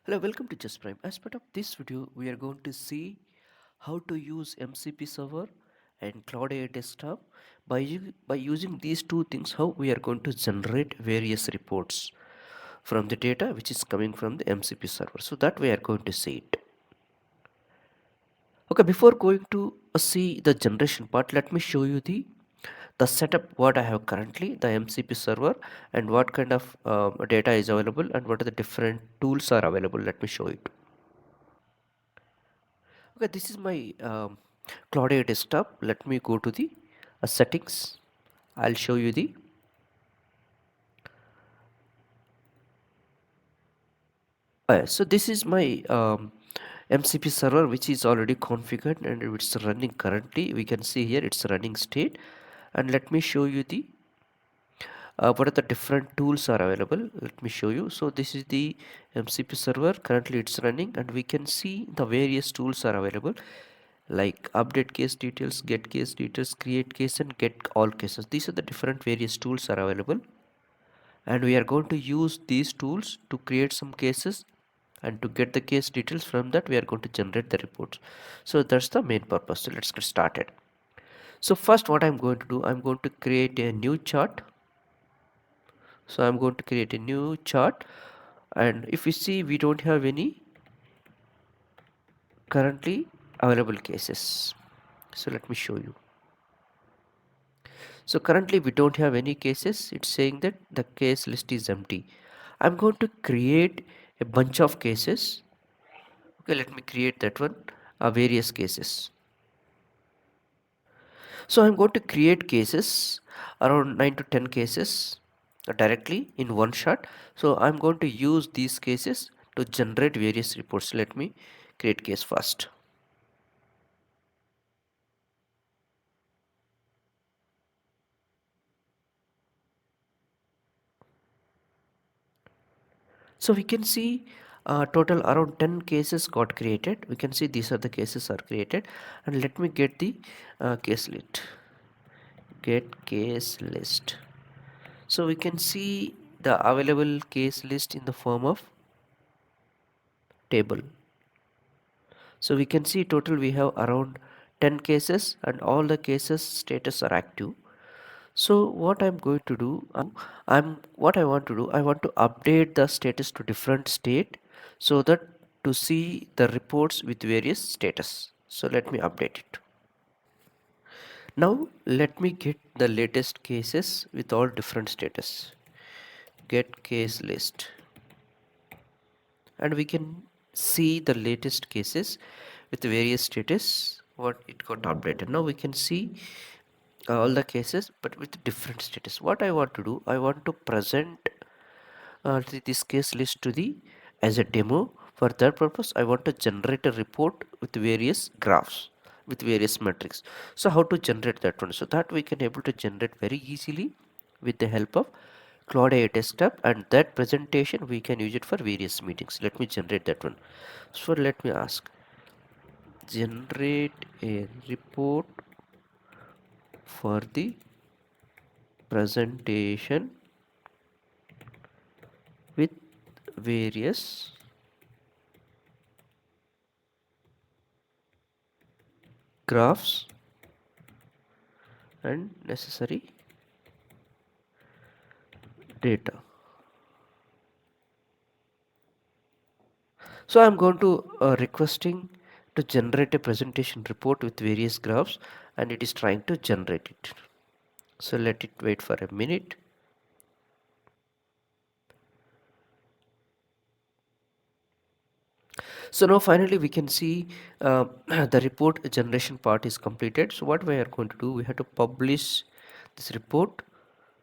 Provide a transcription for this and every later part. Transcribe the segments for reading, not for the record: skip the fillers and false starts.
Hello, welcome to Just Prime. As part of this video, we are going to see how to use MCP Server and Claude Desktop. By using these two things, how we are going to generate various reports from the data which is coming from the MCP Server. So that we are going to see it. Okay, before going to see the generation part, let me show you the setup what I have currently, the MCP server, and what kind of data is available and what are the different tools are available. Let me show it. Okay, this is my Claude desktop. Let me go to the settings. I'll show you the so this is my MCP server which is already configured and it's running currently. We can see here it's running state, and let me show you the what are the different tools are available. Let me show you. So this is the MCP server, currently it's running, and we can see the various tools are available like update case details, get case details, create case, and get all cases. These are the different various tools are available, and we are going to use these tools to create some cases, and to get the case details. From that we are going to generate the reports. So that's the main purpose. So let's get started. So first what I'm going to do, I'm going to create a new chart. So I'm going to create a new chart, and if you see, we don't have any currently available cases. So let me show you. So currently we don't have any cases. It's saying that the case list is empty. I'm going to create a bunch of cases. Okay, let me create that one, various cases. So I'm going to create cases around 9 to 10 cases directly in one shot. So I'm going to use these cases to generate various reports. Let me create case first. So we can see total around 10 cases got created. We can see these are the cases are created, and let me get the case list. Get case list. So we can see the available case list in the form of table. So we can see total we have around 10 cases, and all the cases status are active. So what I'm going to do, what I want to do, I want to update the status to different state so that to see the reports with various status. So let me update it. Now let me get the latest cases with all different status. Get case list, and we can see the latest cases with various status what it got updated. Now we can see all the cases but with different status. What I want to do, I want to present this case list to the as a demo. For that purpose I want to generate a report with various graphs with various metrics. So how to generate that one? So that we can able to generate very easily with the help of Claude AI desktop, and that presentation we can use it for various meetings. Let me generate that one. So let me ask, generate a report for the presentation with various graphs and necessary data. So I'm going to requesting to generate a presentation report with various graphs, and it is trying to generate it. So let it wait for a minute. So now finally we can see the report generation part is completed. So what we are going to do, we have to publish this report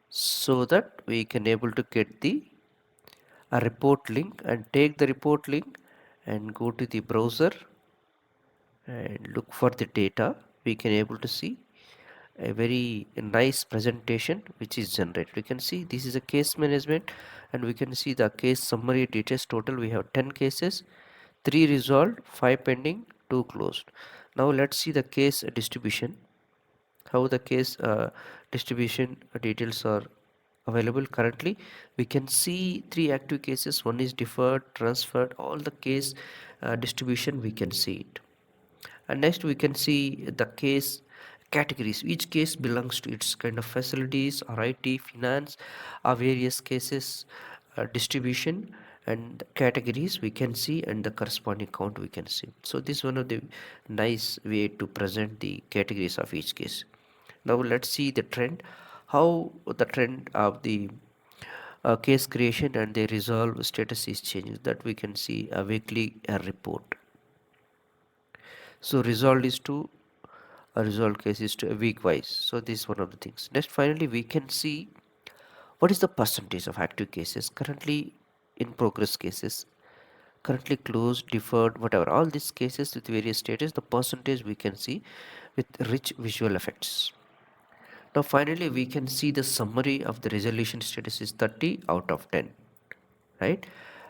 so that we can able to get the a report link, and take the report link and go to the browser and look for the data. We can able to see a very nice presentation which is generated. We can see this is a case management, and we can see the case summary details. Total we have 10 cases, 3 resolved, 5 pending, 2 closed. Now let's see the case distribution, how the case distribution details are available currently. We can see three active cases. One is deferred, transferred, all the case distribution we can see it. And next we can see the case categories. Each case belongs to its kind of facilities or IT, finance, or various cases distribution, and categories we can see, and the corresponding count we can see. So this is one of the nice way to present the categories of each case. Now let's see the trend, how the trend of the case creation and the resolve status is changing. That we can see a weekly report. So resolved is to a resolved case is to a week wise. So this is one of the things. Next, finally, we can see what is the percentage of active cases currently in progress cases, currently closed, deferred, whatever. All these cases with various status, the percentage we can see with rich visual effects. Now, finally, we can see the summary of the resolution status is 30 out of 10, right?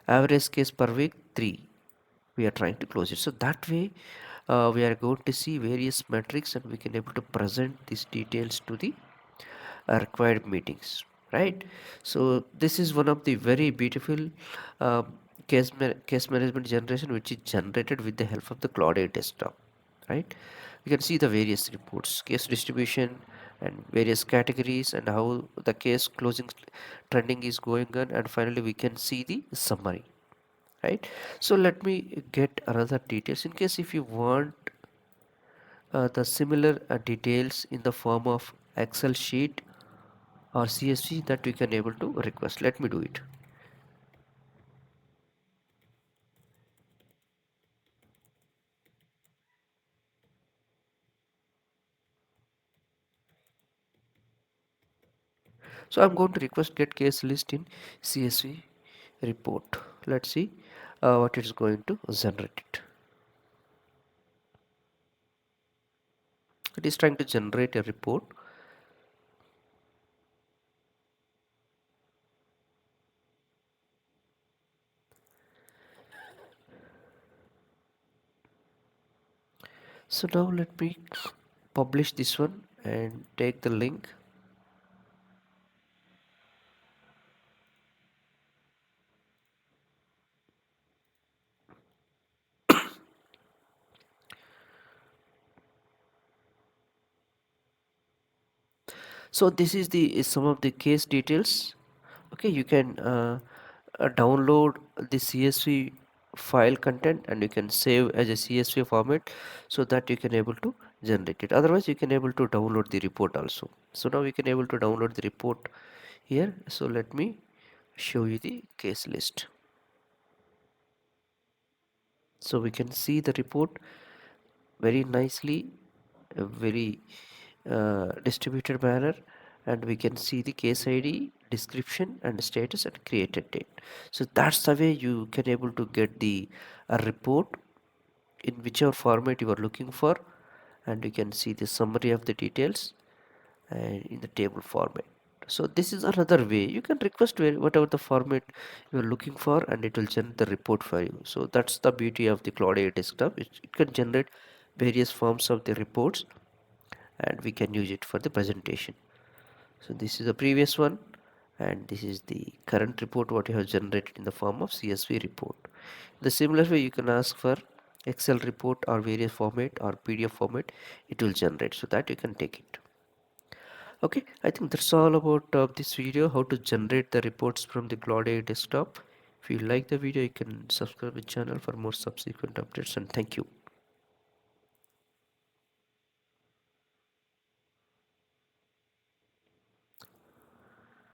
Average case per week 3. We are trying to close it. So that way, we are going to see various metrics, and we can able to present these details to the required meetings, right? So this is one of the very beautiful um, case management generation, which is generated with the help of the Claude Desktop, right? You can see the various reports, case distribution, and various categories, and how the case closing trending is going on, and finally we can see the summary, right? So let me get another details in case if you want the similar details in the form of Excel sheet or CSV, that we can able to request. Let me do it. So I'm going to request get case list in CSV report. Let's see what it's going to generate it. It is trying to generate a report. So now let me publish this one and take the link. So this is some of the case details. Okay, you can download the CSV file content, and you can save as a CSV format, so that you can able to generate it. Otherwise you can able to download the report also. So now we can able to download the report here. So let me show you the case list. So we can see the report very nicely, very distributed manner, and we can see the case ID, description, and status, and created date. So that's the way you can able to get the report in whichever format you are looking for, and you can see the summary of the details and in the table format. So this is another way you can request whatever the format you are looking for, and it will generate the report for you. So that's the beauty of the Claude AI desktop. It can generate various forms of the reports, and we can use it for the presentation. So this is the previous one, and this is the current report what you have generated in the form of CSV report. The similar way you can ask for Excel report or various format or PDF format, it will generate, so that you can take it. Okay, I think that's all about this video, how to generate the reports from the Claude AI desktop. If you like the video, you can subscribe the channel for more subsequent updates, and thank you.